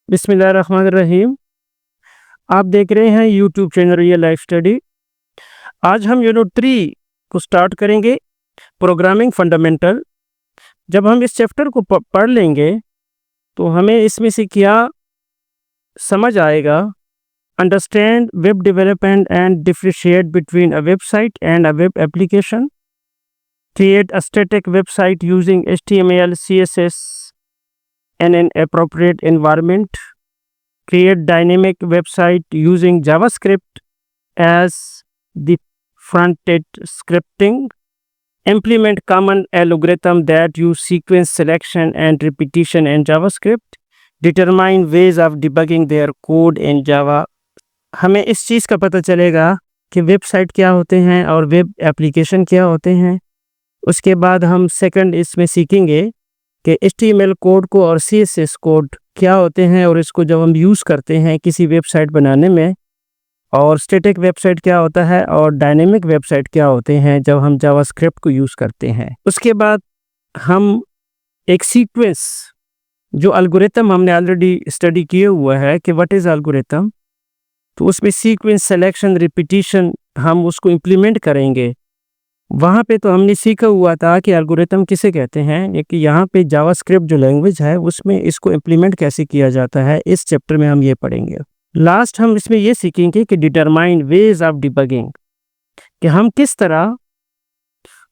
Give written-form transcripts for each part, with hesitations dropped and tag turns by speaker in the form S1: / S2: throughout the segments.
S1: بسم اللہ الرحمن الرحیم۔ آپ دیکھ رہے ہیں YouTube channel real life study. آج ہم یونٹ 3 کو سٹارٹ کریں گے، پروگرامنگ فنڈامنٹل۔ جب ہم اس چیپٹر کو پڑھ لیں گے تو ہمیں اس میں سے کیا سمجھ آئے گا؟ Understand web development and differentiate between a website and a web application, create a static website using HTML CSS in an appropriate environment, create dynamic website using JavaScript as the front-end scripting, implement common algorithm that use sequence selection and repetition in JavaScript, determine ways of debugging their code in Java۔ ہمیں اس چیز کا پتہ چلے گا کہ web site کیا ہوتے ہیں اور ویب ایپلیکیشن کیا ہوتے ہیں۔ اس کے بعد ہم سیکنڈ اس میں سیکھیں گے کہ HTML کوڈ کو اور CSS کوڈ کیا ہوتے ہیں، اور اس کو جب ہم یوز کرتے ہیں کسی ویب سائٹ بنانے میں، اور اسٹیٹک ویب سائٹ کیا ہوتا ہے اور ڈائنامک ویب سائٹ کیا ہوتے ہیں جب ہم جاوا اسکرپٹ کو یوز کرتے ہیں۔ اس کے بعد ہم ایک سیکوینس، جو الگوریتم ہم نے آلریڈی اسٹڈی کیے ہوا ہے کہ واٹ از الگوریتم، تو اس میں سیکوینس سلیکشن ریپیٹیشن ہم اس کو امپلیمنٹ کریں گے۔ وہاں پہ تو ہم نے سیکھا ہوا تھا کہ الگوریتم کسے کہتے ہیں، کہ یہاں پہ جاوا اسکرپٹ جو لینگویج ہے اس میں اس کو امپلیمنٹ کیسے کیا جاتا ہے، اس چیپٹر میں ہم یہ پڑھیں گے۔ لاسٹ ہم اس میں یہ سیکھیں گے کہ ڈیٹرمائن ویز آف ڈیبگنگ، کہ ہم کس طرح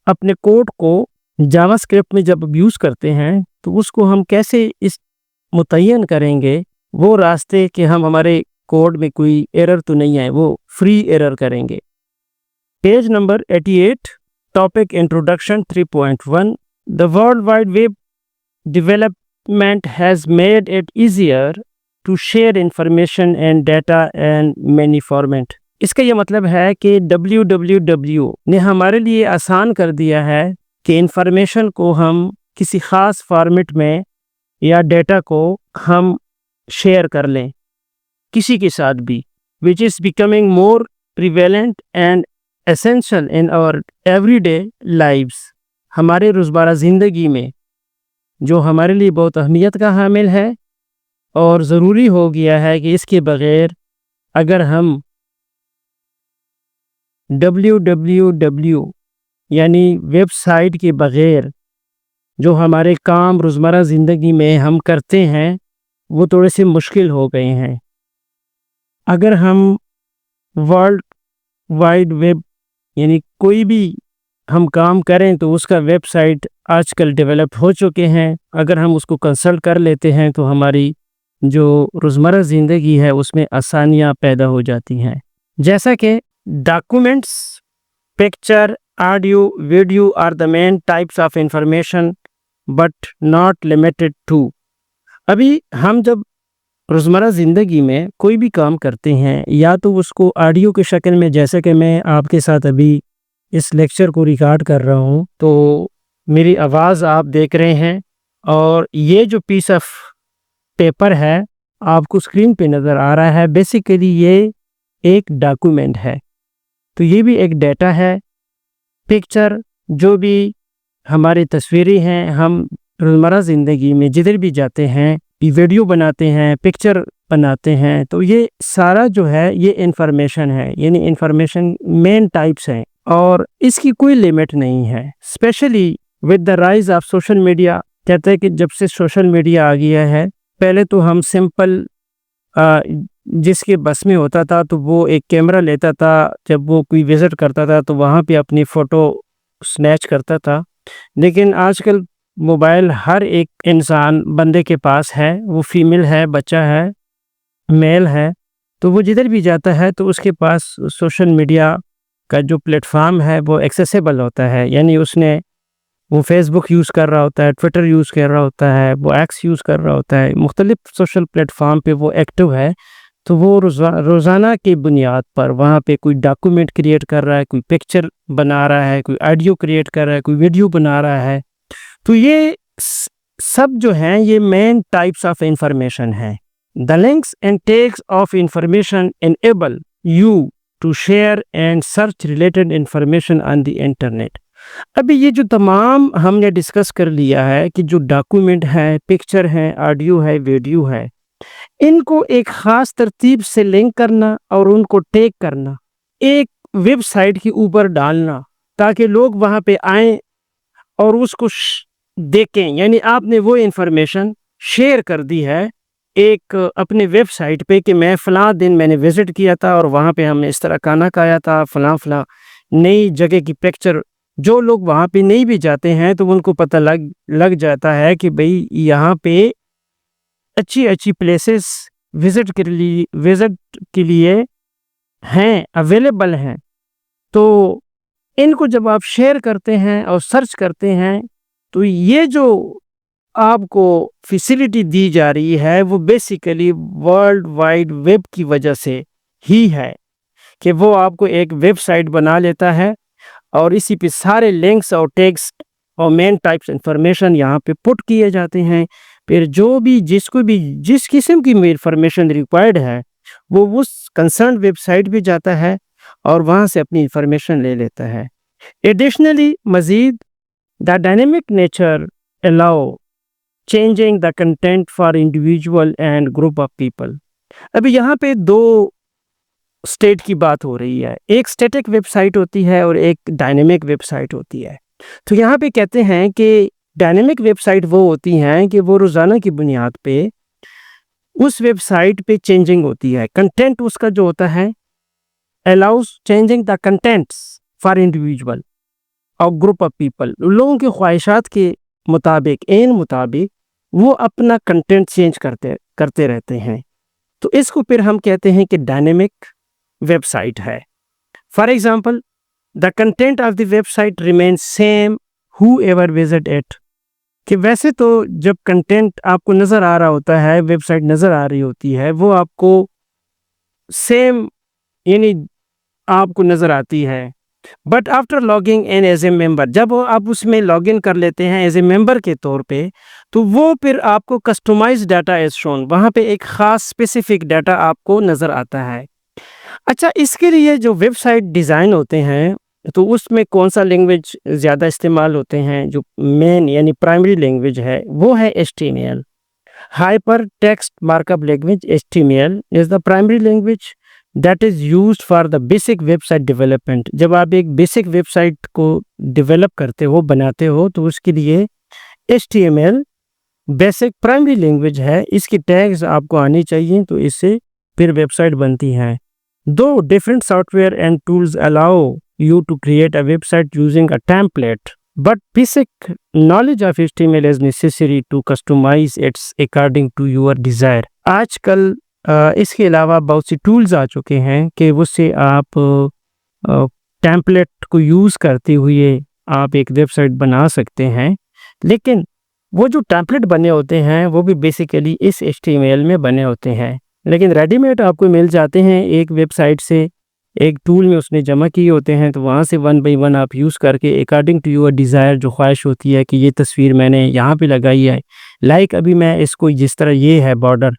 S1: اپنے کوڈ کو جاوا اسکرپٹ میں جب یوز کرتے ہیں تو اس کو ہم کیسے اس متعین کریں گے وہ راستے کہ ہم ہمارے کوڈ میں کوئی ایرر تو نہیں ہے، وہ فری ایرر کریں گے۔ Page number 88، topic introduction 3.1۔ The World Wide Web development has made it easier to share information and data in many formats۔ اس کا یہ مطلب ہے کہ www نے ہمارے لیے آسان کر دیا ہے کہ انفارمیشن کو ہم کسی خاص فارمیٹ میں یا ڈیٹا کو ہم شیئر کر لیں کسی کے ساتھ بھی، which is becoming more prevalent and essential in our everyday lives۔ ہمارے روزمرہ زندگی میں جو ہمارے لیے بہت اہمیت کا حامل ہے اور ضروری ہو گیا ہے کہ اس کے بغیر اگر ہم www یعنی ویب سائٹ کے بغیر جو ہمارے کام روزمرہ زندگی میں ہم کرتے ہیں وہ تھوڑے سے مشکل ہو گئے ہیں۔ اگر ہم ورلڈ وائڈ ویب یعنی کوئی بھی ہم کام کریں تو اس کا ویب سائٹ آج کل ڈیولپ ہو چکے ہیں، اگر ہم اس کو کنسلٹ کر لیتے ہیں تو ہماری جو روزمرہ زندگی ہے اس میں آسانیاں پیدا ہو جاتی ہیں، جیسا کہ documents, picture, audio, video are the main types of information but not limited to. ابھی ہم جب روزمرہ زندگی میں کوئی بھی کام کرتے ہیں یا تو اس کو آڈیو کے شکل میں، جیسے کہ میں آپ کے ساتھ ابھی اس لیکچر کو ریکارڈ کر رہا ہوں تو میری آواز آپ دیکھ رہے ہیں، اور یہ جو پیس آف پیپر ہے آپ کو اسکرین پہ نظر آ رہا ہے، بیسیکلی یہ ایک ڈاکومنٹ ہے، تو یہ بھی ایک ڈیٹا ہے۔ پکچر جو بھی ہماری تصویریں ہیں، ہم روزمرہ زندگی میں جدھر بھی جاتے ہیں ویڈیو بناتے ہیں، پکچر بناتے ہیں، تو یہ سارا جو ہے یہ انفارمیشن ہے، یعنی انفارمیشن مین ٹائپس ہیں اور اس کی کوئی لیمٹ نہیں ہے۔ Especially with the rise of social media, کہتے ہیں کہ جب سے سوشل میڈیا آ گیا ہے، پہلے تو ہم سمپل جس کے بس میں ہوتا تھا تو وہ ایک کیمرہ لیتا تھا، جب وہ کوئی وزٹ کرتا تھا تو وہاں پہ اپنی فوٹو سنیچ کرتا تھا، لیکن آج کل موبائل ہر ایک انسان بندے کے پاس ہے، وہ فیمیل ہے، بچہ ہے، میل ہے، تو وہ جدھر بھی جاتا ہے تو اس کے پاس سوشل میڈیا کا جو پلیٹ فارم ہے وہ ایکسیسیبل ہوتا ہے، یعنی اس نے وہ فیس بک یوز کر رہا ہوتا ہے، ٹویٹر یوز کر رہا ہوتا ہے، وہ ایکس یوز کر رہا ہوتا ہے، مختلف سوشل پلیٹ فارم پہ وہ ایکٹیو ہے، تو وہ روزانہ کی بنیاد پر وہاں پہ کوئی ڈاکومنٹ کریٹ کر رہا ہے، کوئی پکچر بنا رہا ہے، کوئی آڈیو کریٹ کر رہا ہے، کوئی ویڈیو بنا رہا ہے، تو یہ سب جو ہیں یہ مین ٹائپس آف انفارمیشن ہیں۔ The links and tags of information enable you to share and search related information on the internet۔ ابھی یہ جو تمام ہم نے ڈسکس کر لیا ہے کہ جو ڈاکومنٹ ہے، پکچر ہے، آڈیو ہے، ویڈیو ہے، ان کو ایک خاص ترتیب سے لنک کرنا اور ان کو ٹیگ کرنا، ایک ویب سائٹ کے اوپر ڈالنا تاکہ لوگ وہاں پہ آئیں اور اس کو دیکھیں. یعنی آپ نے وہ انفارمیشن شیئر کر دی ہے ایک اپنے ویب سائٹ پہ کہ میں فلاں دن میں نے وزٹ کیا تھا اور وہاں پہ ہم نے اس طرح کھانا کھایا تھا، فلاں فلاں نئی جگہ کی پکچر. جو لوگ وہاں پہ نہیں بھی جاتے ہیں تو ان کو پتہ لگ جاتا ہے کہ بھئی یہاں پہ اچھی اچھی پلیسز وزٹ کے لیے ہیں، اویلیبل ہیں. تو ان کو جب آپ شیئر کرتے ہیں اور سرچ کرتے ہیں تو یہ جو آپ کو فیسیلٹی دی جا رہی ہے وہ بیسیکلی ورلڈ وائڈ ویب کی وجہ سے ہی ہے کہ وہ آپ کو ایک ویب سائٹ بنا لیتا ہے اور اسی پہ سارے لنکس اور ٹیکسٹ اور مین ٹائپس انفارمیشن یہاں پہ پٹ کیے جاتے ہیں. پھر جو بھی جس قسم کی انفارمیشن ریکوائرڈ ہے وہ اس کنسرن ویب سائٹ پہ جاتا ہے اور وہاں سے اپنی انفارمیشن لے لیتا ہے. ایڈیشنلی مزید the dynamic nature allow changing the content for individual and group of people. ابھی یہاں پہ دو اسٹیٹ کی بات ہو رہی ہے، ایک اسٹیٹک ویب سائٹ ہوتی ہے اور ایک ڈائنامک ویب سائٹ ہوتی ہے. تو یہاں پہ کہتے ہیں کہ ڈائنامک ویب سائٹ وہ ہوتی ہیں کہ وہ روزانہ کی بنیاد پہ اس ویب سائٹ پہ چینجنگ ہوتی ہے. کنٹینٹ اس کا جو ہوتا ہے allows changing the contents for individual اور گروپ آف پیپل. لوگوں کی خواہشات کے مطابق وہ اپنا کنٹینٹ چینج کرتے رہتے ہیں. تو اس کو پھر ہم کہتے ہیں کہ ڈائنامک ویب سائٹ ہے. For example the content of the website remains same whoever visit it. کہ ویسے تو جب کنٹینٹ آپ کو نظر آ رہا ہوتا ہے، ویب سائٹ نظر آ رہی ہوتی ہے، وہ آپ کو سیم یعنی آپ کو نظر آتی ہے. But after logging in as a member, جب آپ اس میں لاگ ان کر لیتے ہیں ایز اے ممبر کے طور پہ، تو وہ پھر آپ کو کسٹمائز ڈیٹا از شون، وہاں پہ ایک خاص اسپیسیفک ڈیٹا آپ کو نظر آتا ہے. اچھا، اس کے لیے جو ویب سائٹ ڈیزائن ہوتے ہیں تو اس میں کون سا لینگویج زیادہ استعمال ہوتے ہیں؟ جو مین یعنی پرائمری لینگویج ہے وہ ہے HTML. Hypertext markup language HTML is the primary language that is used for the basic website development. جب آپ ایک بیسک ویب سائٹ کو ڈیولپ کرتے ہو، بناتے ہو، تو اس کے لیے HTML بیسک پرائمری لینگویج ہے. اس کی ٹیگز آپ کو آنی چاہیے تو اس سے پھر ویب سائٹ بنتی ہے. دو different software and tools allow you to create a website using a template, but basic knowledge of HTML is necessary to customize it according to your desire. آج کل اس کے علاوہ بہت سی ٹولز آ چکے ہیں کہ اس سے آپ ٹیمپلیٹ کو یوز کرتے ہوئے آپ ایک ویب سائٹ بنا سکتے ہیں. لیکن وہ جو ٹیمپلیٹ بنے ہوتے ہیں وہ بھی بیسیکلی اس HTML میں بنے ہوتے ہیں، لیکن ریڈی میڈ آپ کو مل جاتے ہیں ایک ویب سائٹ سے، ایک ٹول میں اس نے جمع کیے ہوتے ہیں. تو وہاں سے 1 by 1 آپ یوز کر کے اکارڈنگ ٹو یور ڈیزائر، جو خواہش ہوتی ہے کہ یہ تصویر میں نے یہاں پہ لگائی ہے، لائک ابھی میں اس کو جس طرح یہ ہے بارڈر،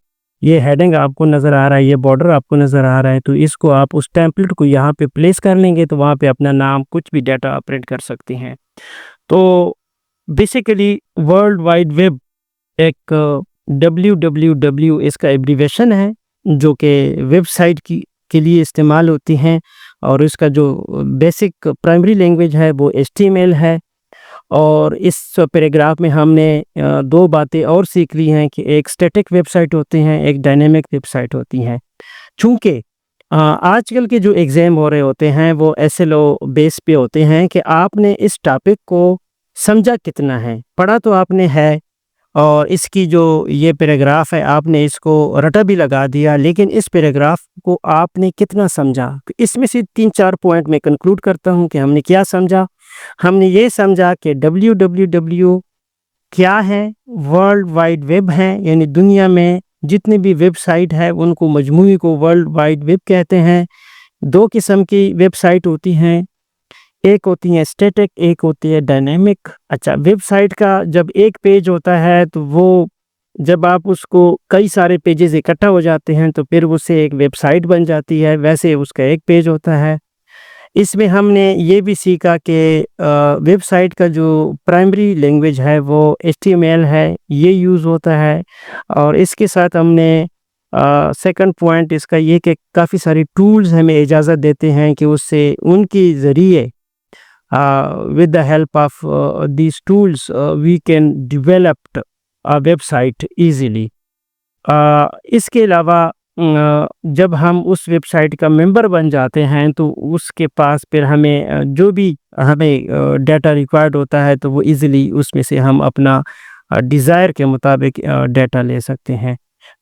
S1: یہ ہیڈنگ آپ کو نظر آ رہا ہے، یہ بارڈر آپ کو نظر آ رہا ہے، تو اس کو آپ اس ٹیمپلیٹ کو یہاں پہ پلیس کر لیں گے تو وہاں پہ اپنا نام کچھ بھی ڈیٹا آپ پرنٹ کر سکتے ہیں. تو بیسیکلی ورلڈ وائڈ ویب ایک WWW اس کا ایبریویشن ہے جو کہ ویب سائٹ کے لیے استعمال ہوتی ہیں، اور اس کا جو بیسک پرائمری لینگویج ہے وہ HTML ہے. اور اس پیراگراف میں ہم نے 2 باتیں اور سیکھ لی ہیں کہ ایک اسٹیٹک ویب سائٹ ہوتی ہیں، ایک ڈائنامک ویب سائٹ ہوتی ہیں. چونکہ آج کل کے جو ایگزام ہو رہے ہوتے ہیں وہ SLO بیس پہ ہوتے ہیں کہ آپ نے اس ٹاپک کو سمجھا کتنا ہے. پڑھا تو آپ نے ہے اور اس کی جو یہ پیراگراف ہے آپ نے اس کو رٹا بھی لگا دیا، لیکن اس پیراگراف کو آپ نے کتنا سمجھا؟ اس میں سے 3-4 پوائنٹ میں کنکلوڈ کرتا ہوں کہ ہم نے کیا سمجھا. ہم نے یہ سمجھا کہ WWW کیا ہے، ورلڈ وائڈ ویب ہے، یعنی دنیا میں جتنے بھی ویب سائٹ ہے ان کو مجموعی کو ورلڈ وائڈ ویب کہتے ہیں. 2 قسم کی ویب سائٹ ہوتی ہیں، ایک ہوتی ہے اسٹیٹک، ایک ہوتی ہے ڈائنامک. اچھا، ویب سائٹ کا جب ایک پیج ہوتا ہے تو وہ جب آپ اس کو کئی سارے پیجز اکٹھا ہو جاتے ہیں تو پھر اس سے ایک ویب سائٹ بن جاتی ہے. ویسے اس کا ایک پیج ہوتا ہے. اس میں ہم نے یہ بھی سیکھا کہ ویب سائٹ کا جو پرائمری لینگویج ہے وہ HTML ہے، یہ یوز ہوتا ہے. اور اس کے ساتھ ہم نے سیکنڈ پوائنٹ اس کا یہ کہ کافی ساری ٹولز ہمیں اجازت دیتے ہیں کہ اس سے ان کے ذریعے with the help of these tools we can develop a website easily. اس کے علاوہ جب ہم اس ویب سائٹ کا ممبر بن جاتے ہیں تو اس کے پاس پھر ہمیں جو بھی ہمیں ڈیٹا ریکوائرڈ ہوتا ہے تو وہ ایزیلی اس میں سے ہم اپنا ڈیزائر کے مطابق ڈیٹا لے سکتے ہیں.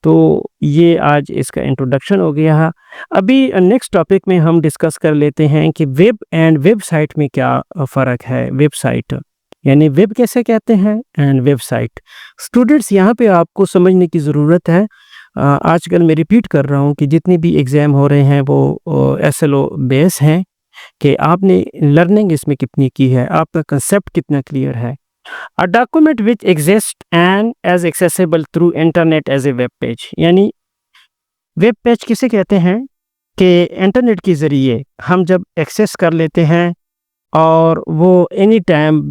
S1: تو یہ آج اس کا انٹروڈکشن ہو گیا ہے. ابھی نیکسٹ ٹاپک میں ہم ڈسکس کر لیتے ہیں کہ ویب اینڈ ویب سائٹ میں کیا فرق ہے. ویب سائٹ یعنی ویب کیسے کہتے ہیں اینڈ ویب سائٹ. اسٹوڈنٹس یہاں پہ آپ کو سمجھنے کی ضرورت ہے. آج کل میں ریپیٹ کر رہا ہوں کہ جتنے بھی ایگزام ہو رہے ہیں وہ SLO بیس ہیں کہ آپ نے لرننگ اس میں کتنی کی ہے, آپ کا کنسیپٹ کتنا کلیئر ہے. A document which exists and is accessible through internet as a web page. یعنی ویب پیج کسے کہتے ہیں کہ انٹرنیٹ کے ذریعے ہم جب ایکسیس کر لیتے ہیں اور وہ اینی ٹائم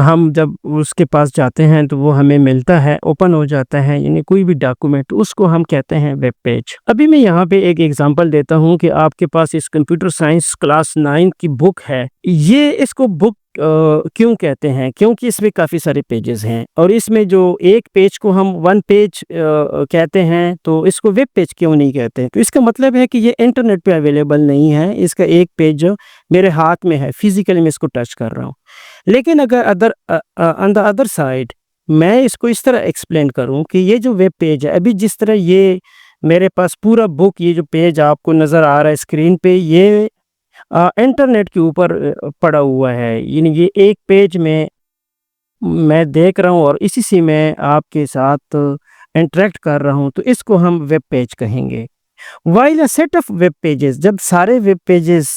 S1: ہم جب اس کے پاس جاتے ہیں تو وہ ہمیں ملتا ہے, اوپن ہو جاتا ہے. یعنی کوئی بھی ڈاکومنٹ اس کو ہم کہتے ہیں ویب پیج. ابھی میں یہاں پہ ایک ایگزامپل دیتا ہوں کہ آپ کے پاس اس کمپیوٹر سائنس کلاس 9 کی بک ہے. یہ اس کو بک کیوں کہتے ہیں؟ کیونکہ اس میں کافی سارے پیجز ہیں اور اس میں جو ایک پیج کو ہم 1 پیج کہتے ہیں تو اس کو ویب پیج کیوں نہیں کہتے؟ تو اس کا مطلب ہے کہ یہ انٹرنیٹ پہ اویلیبل نہیں ہے. اس کا ایک پیج میرے ہاتھ میں ہے, فزیکلی میں اس کو ٹچ کر رہا ہوں. لیکن اگر آن دا ادر سائڈ میں اس کو اس طرح ایکسپلین کروں کہ یہ جو ویب پیج ہے, ابھی جس طرح یہ میرے پاس پورا بک, یہ جو پیج آپ کو نظر آ رہا ہے اسکرین پہ, یہ انٹرنیٹ کے اوپر پڑا ہوا ہے. یعنی یہ ایک پیج میں دیکھ رہا ہوں اور اسی سے میں آپ کے ساتھ انٹریکٹ کر رہا ہوں, تو اس کو ہم ویب پیج کہیں گے. While a set of web pages, جب سارے ویب پیجز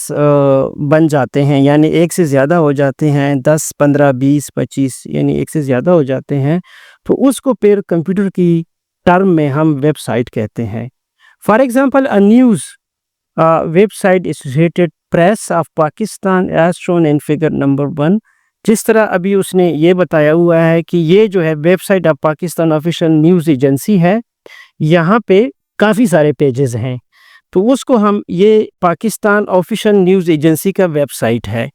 S1: بن جاتے ہیں یعنی ایک سے زیادہ ہو جاتے ہیں, 10 15 20 25 یعنی ایک سے زیادہ ہو جاتے ہیں, تو اس کو پھر کمپیوٹر کی ٹرم میں ہم ویب سائٹ کہتے ہیں. For example a news website Associated Press of Pakistan as shown in figure number 1. جس طرح ابھی اس نے یہ بتایا ہوا ہے کہ یہ جو ہے website of Pakistan official news agency ہے, یہاں پہ کافی سارے پیجز ہیں, تو اس کو ہم یہ پاکستان آفیشیل نیوز ایجنسی کا ویب سائٹ ہے.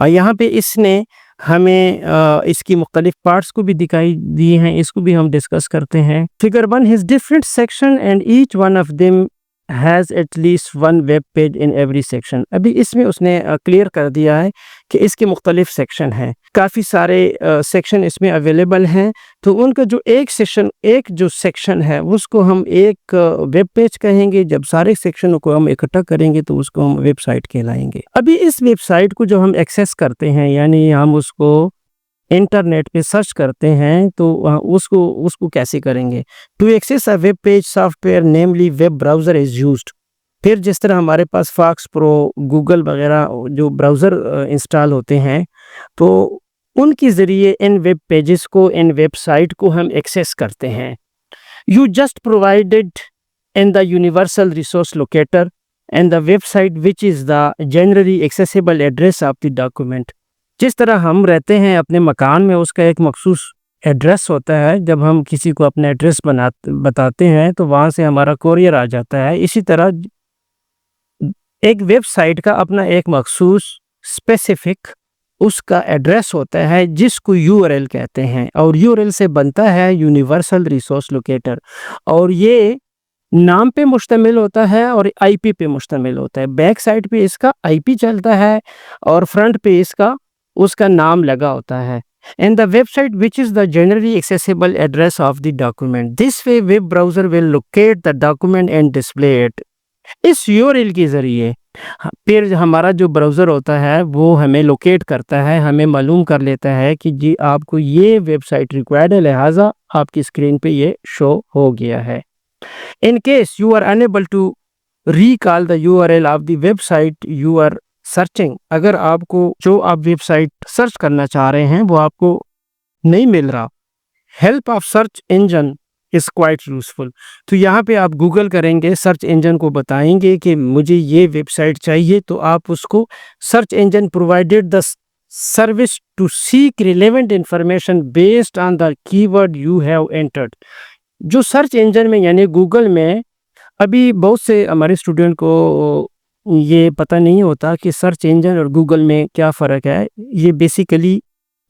S1: یہاں پہ اس نے ہمیں اس کی مختلف پارٹس کو بھی دکھائی دی ہیں, اس کو بھی ہم ڈسکس کرتے ہیں. Figure 1 has different section and each one of them has at least one web page in every section. ابھی اس میں اس نے کلیئر کر دیا ہے کہ اس کے مختلف سیکشن ہیں, کافی سارے سیکشن اس میں اویلیبل ہیں, تو ان کا جو ایک جو سیکشن ہے اس کو ہم ایک ویب پیج کہیں گے. جب سارے سیکشنوں کو ہم اکٹھا کریں گے تو اس کو ہم ویب سائٹ کہلائیں گے. ابھی اس ویب سائٹ کو جو ہم ایکسیس کرتے ہیں یعنی ہم اس کو انٹرنیٹ پہ سرچ کرتے ہیں تو اس کو کیسے کریں گے؟ To access a web page software namely web browser is used. پھر جس طرح ہمارے پاس فاکس پرو, گوگل وغیرہ جو براؤزر انسٹال ہوتے ہیں, تو ان کے ذریعے ان ویب پیجز کو, ان ویب سائٹ کو ہم ایکسیس کرتے ہیں. You just provided in the universal resource locator and the website which is the generally accessible address of the document. جس طرح ہم رہتے ہیں اپنے مکان میں, اس کا ایک مخصوص ایڈریس ہوتا ہے. جب ہم کسی کو اپنا ایڈریس بتاتے ہیں تو وہاں سے ہمارا کوریئر آ جاتا ہے. اسی طرح ایک ویب سائٹ کا اپنا ایک مخصوص اسپیسیفک اس کا ایڈریس ہوتا ہے جس کو URL کہتے ہیں, اور URL سے بنتا ہے یونیورسل ریسورس لوکیٹر, اور یہ نام پہ مشتمل ہوتا ہے اور IP پہ مشتمل ہوتا ہے. بیک سائڈ پہ اس کا IP چلتا ہے اور فرنٹ پہ اس کا نام لگا ہوتا ہے. And the website which is the generally accessible address of the document. This way web browser will locate the document and display it. Us URL کے ذریعے پھر ہمارا جو براؤزر ہوتا ہے وہ ہمیں لوکیٹ کرتا ہے, ہمیں معلوم کر لیتا ہے کہ جی آپ کو یہ ویب سائٹ ریکوائرڈ ہے, لہٰذا آپ کی اسکرین پہ یہ شو ہو گیا ہے. In case you are unable to recall the URL of the website you are searching, اگر آپ کو جو آپ ویب سائٹ سرچ کرنا چاہ رہے ہیں وہ آپ کو نہیں مل رہا, help of search engine is quite useful. تو یہاں پہ آپ گوگل کریں گے, سرچ انجن کو بتائیں گے کہ مجھے یہ ویب سائٹ چاہیے, تو آپ اس کو search engine provided the service to seek relevant information based on the keyword you have entered. جو سرچ انجن میں یعنی گوگل میں ابھی بہت سے ہمارے اسٹوڈنٹ کو یہ پتہ نہیں ہوتا کہ سرچ انجن اور گوگل میں کیا فرق ہے. یہ بیسیکلی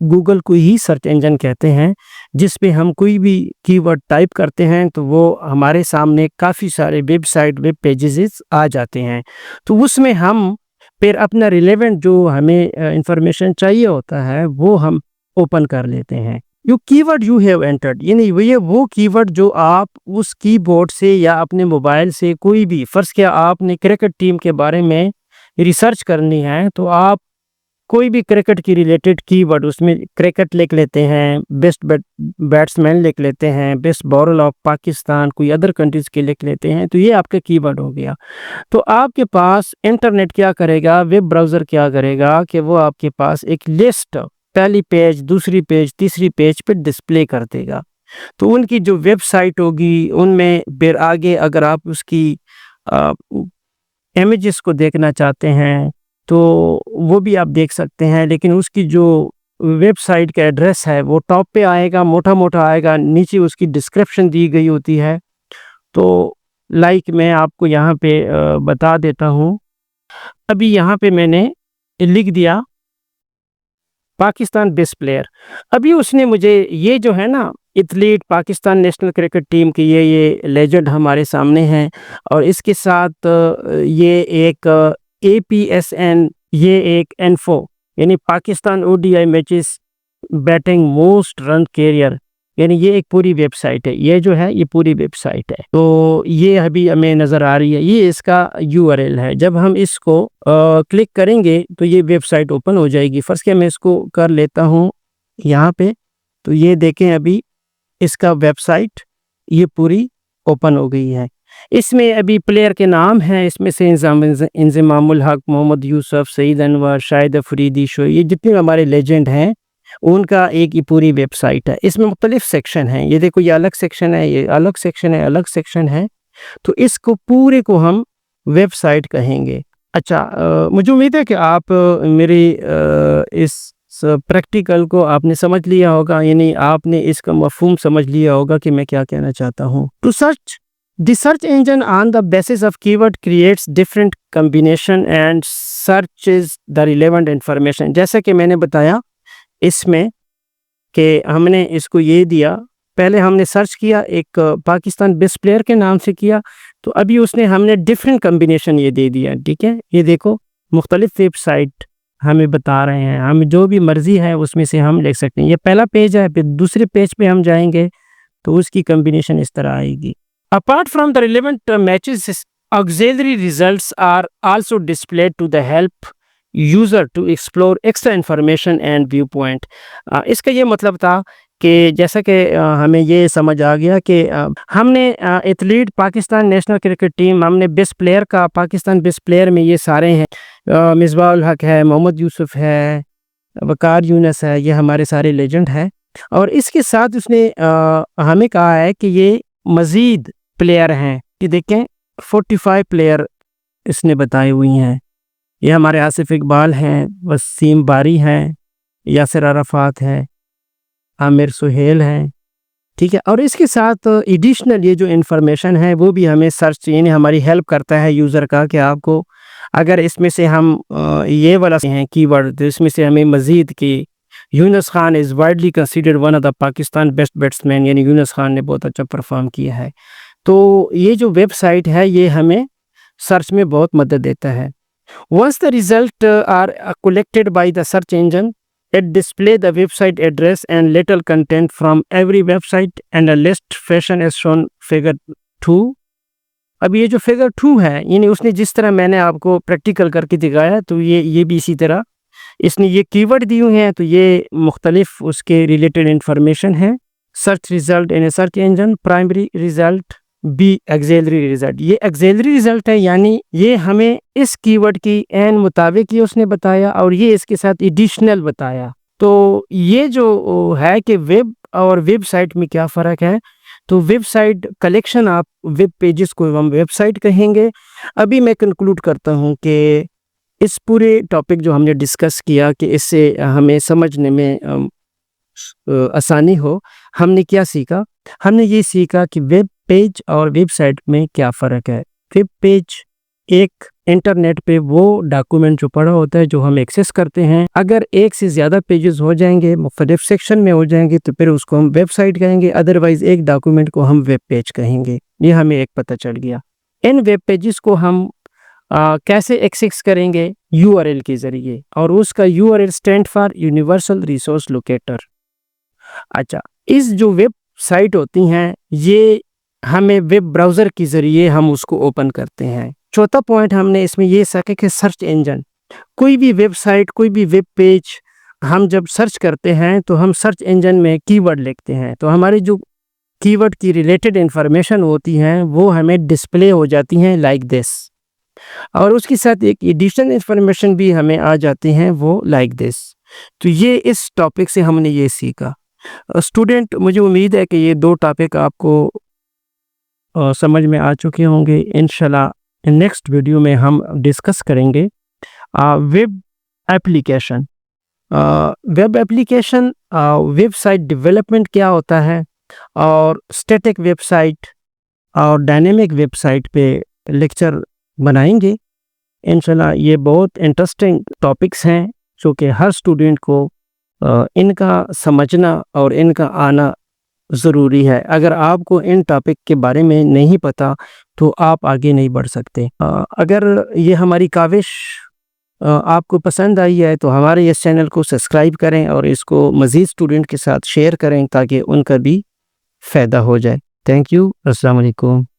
S1: گوگل کو ہی سرچ انجن کہتے ہیں، جس پہ ہم کوئی بھی کی ورڈ ٹائپ کرتے ہیں تو وہ ہمارے سامنے کافی سارے ویب سائٹ ویب پیجز آ جاتے ہیں. تو اس میں ہم پھر اپنا ریلیونٹ جو ہمیں انفارمیشن چاہیے ہوتا ہے وہ ہم اوپن کر لیتے ہیں. یو کی ورڈ یو ہیو انٹرڈ یعنی وہ کی ورڈ جو آپ اس کی بورڈ سے یا اپنے موبائل سے کوئی بھی، فرض کیا آپ نے کرکٹ ٹیم کے بارے میں ریسرچ کرنی ہے تو آپ کوئی بھی کرکٹ کی ریلیٹڈ کی ورڈ اس میں کرکٹ لکھ لیتے ہیں، بیسٹ بیٹسمین لکھ لیتے ہیں، بیسٹ بالر آف پاکستان، کوئی ادر کنٹریز کے لکھ لیتے ہیں، تو یہ آپ کا کی ورڈ ہو گیا. تو آپ کے پاس انٹرنیٹ کیا کرے گا، ویب براؤزر کیا کرے گا کہ وہ آپ کے پاس ایک لسٹ پہلی پیج، دوسری پیج، تیسری پیج پہ ڈسپلے کر دے گا. تو ان کی جو ویب سائٹ ہوگی ان میں پھر آگے اگر آپ اس کی امیجز کو دیکھنا چاہتے ہیں تو وہ بھی آپ دیکھ سکتے ہیں، لیکن اس کی جو ویب سائٹ کا ایڈریس ہے وہ ٹاپ پہ آئے گا، موٹا موٹا آئے گا، نیچے اس کی ڈسکرپشن دی گئی ہوتی ہے. تو لائک میں آپ کو یہاں پہ بتا دیتا ہوں. ابھی یہاں پہ میں نے لکھ دیا پاکستان بیسٹ پلیئر. ابھی اس نے مجھے یہ جو ہے نا athlete Pakistan national cricket team کی یہ لیجنڈ ہمارے سامنے ہیں، اور اس کے ساتھ یہ ایک APSN، یہ ایک انفو یعنی Pakistan ODI matches batting most run career, یعنی یہ ایک پوری ویب سائٹ ہے. یہ جو ہے یہ پوری ویب سائٹ ہے. تو یہ ابھی ہمیں نظر آ رہی ہے، یہ اس کا URL ہے. جب ہم اس کو کلک کریں گے تو یہ ویب سائٹ اوپن ہو جائے گی. فرض کہ میں اس کو کر لیتا ہوں یہاں پہ، تو یہ دیکھیں ابھی اس کا ویب سائٹ یہ پوری اوپن ہو گئی ہے. اس میں ابھی پلیئر کے نام ہیں، اس میں سے انضمام الحق، محمد یوسف، سعید انور، شاہد افریدی، شوئی، یہ جتنے ہمارے لیجنڈ ہیں ان کا ایک یہ پوری ویب سائٹ ہے. اس میں مختلف سیکشن ہیں، یہ دیکھو یہ الگ سیکشن ہے، یہ الگ سیکشن ہے، الگ سیکشن ہے. تو اس کو پورے کو ہم ویب سائٹ کہیں گے. اچھا، مجھے امید ہے کہ آپ میری اس پریکٹیکل کو آپ نے سمجھ لیا ہوگا، یعنی آپ نے اس کا مفہوم سمجھ لیا ہوگا کہ میں کیا کہنا چاہتا ہوں. To search the search engine on the basis of keyword creates different combination and searches the relevant information. جیسا کہ میں نے بتایا اس میں کہ ہم نے اس کو یہ دیا، پہلے ہم نے سرچ کیا ایک پاکستان بیسٹ پلیئر کے نام سے کیا، تو ابھی اس نے ہم نے ڈفرینٹ کمبینیشن یہ دے دیا. ٹھیک ہے، یہ دیکھو مختلف ویب سائٹ ہمیں بتا رہے ہیں، ہم جو بھی مرضی ہے اس میں سے ہم لکھ سکتے ہیں. یہ پہلا پیج ہے، پھر دوسرے پیج پہ ہم جائیں گے تو اس کی کمبینیشن اس طرح آئے گی. Apart from the relevant matches auxiliary results are also displayed to the help user to explore extra information and viewpoint. اس کا یہ مطلب تھا کہ جیسا کہ ہمیں یہ سمجھ آ گیا کہ ہم نے athlete Pakistan national cricket team, ہم نے بیسٹ پلیئر کا، پاکستان بیسٹ پلیئر میں یہ سارے ہیں، مصباح الحق ہے، محمد یوسف ہے، وقار یونس ہے، یہ ہمارے سارے لیجنڈ ہیں. اور اس کے ساتھ اس نے ہمیں کہا ہے کہ یہ مزید پلیئر ہیں، کہ دیکھیں 45 پلیئر اس نے بتائی ہوئی ہیں. یہ ہمارے آصف اقبال ہیں، وسیم باری ہیں، یاسر عرفات ہے، عامر سہیل ہیں. ٹھیک ہے، اور اس کے ساتھ ایڈیشنل یہ جو انفارمیشن ہے وہ بھی ہمیں سرچ یعنی ہماری ہیلپ کرتا ہے یوزر کا، کہ آپ کو اگر اس میں سے ہم یہ والا ہیں کی ورڈ، تو اس میں سے ہمیں مزید کہ Younis Khan is widely considered one of the Pakistan best batsman, یعنی یونس خان نے بہت اچھا پرفارم کیا ہے. تو یہ جو ویب سائٹ ہے یہ ہمیں سرچ میں بہت مدد دیتا ہے. Once the result are collected by the search engine, it display the website address and little content from every website and a list fashion as shown figure 2. اب یہ جو figure 2 ہے، یعنی اس نے جس طرح میں نے آپ کو پریکٹیکل کر کے دکھایا، تو یہ بھی اسی طرح اس نے یہ کی ورڈ دی ہوئی ہیں، تو یہ مختلف اس کے ریلیٹڈ انفارمیشن ہے. Search result in search engine, primary result, be auxiliary result. یہ ایگزیلری ریزلٹ ہے، یعنی یہ ہمیں اس کی ورڈ کی عین مطابق یہ اس نے بتایا، اور یہ اس کے ساتھ ایڈیشنل بتایا. تو یہ جو ہے کہ ویب اور ویب سائٹ میں کیا فرق ہے، تو ویب سائٹ کلیکشن، آپ ویب پیجز کو ہم ویب سائٹ کہیں گے. ابھی میں کنکلوڈ کرتا ہوں کہ اس پورے ٹاپک جو ہم نے ڈسکس کیا کہ اس سے ہمیں سمجھنے میں آسانی ہو، ہم نے کیا سیکھا ہم نے یہ سیکھا کہ ویب پیج اور ویب سائٹ میں کیا فرق ہے۔ ویب پیج ایک انٹرنیٹ پہ وہ ڈاکومنٹ جو پڑا ہوتا ہے جو ہم ایکسیس کرتے ہیں، اگر ایک سے زیادہ پیجز ہو جائیں گے، مختلف سیکشن میں ہو جائیں گے تو پھر اس کو ہم ویب سائٹ کہیں گے، ادروائز ایک ڈاکومنٹ کو ہم ویب پیج کہیں گے۔ یہ ہمیں ایک پتہ چل گیا۔ ان ویب پیجز کو ہم کیسے ایکسیس کریں گے؟ URL کے ذریعے، اور اس کا URL stand for universal resource locator. اچھا، اس جو ویب سائٹ ہوتی ہیں یہ ہمیں ویب براؤزر کے ذریعے ہم اس کو اوپن کرتے ہیں۔ چوتھا پوائنٹ ہم نے اس میں یہ سکا کہ سرچ انجن، کوئی بھی ویب سائٹ، کوئی بھی ویب پیج ہم جب سرچ کرتے ہیں تو ہم سرچ انجن میں کی ورڈ لکھتے ہیں، تو ہماری جو کی ورڈ کی ریلیٹڈ انفارمیشن ہوتی ہیں وہ ہمیں ڈسپلے ہو جاتی ہیں لائک دس، اور اس کے ساتھ ایک ایڈیشنل انفارمیشن بھی ہمیں آ جاتی ہیں وہ لائک دس۔ تو یہ اس ٹاپک سے ہم نے یہ سیکھا۔ اسٹوڈنٹ، مجھے امید ہے کہ یہ 2 ٹاپک آپ کو سمجھ میں آ چکے ہوں گے۔ انشاءاللہ نیکسٹ ویڈیو میں ہم ڈسکس کریں گے web application. Web application, website development کیا ہوتا ہے، اور اسٹیٹک ویب سائٹ اور ڈائنامک ویب سائٹ پہ لیکچر بنائیں گے انشاءاللہ۔ یہ بہت انٹرسٹنگ ٹاپکس ہیں جو کہ ہر اسٹوڈنٹ کو ان کا سمجھنا اور ان کا آنا ضروری ہے۔ اگر آپ کو ان ٹاپک کے بارے میں نہیں پتہ تو آپ آگے نہیں بڑھ سکتے۔ اگر یہ ہماری کاوش آپ کو پسند آئی ہے تو ہمارے اس چینل کو سبسکرائب کریں اور اس کو مزید اسٹوڈنٹ کے ساتھ شیئر کریں تاکہ ان کا بھی فائدہ ہو جائے۔ تھینک یو، السلام علیکم۔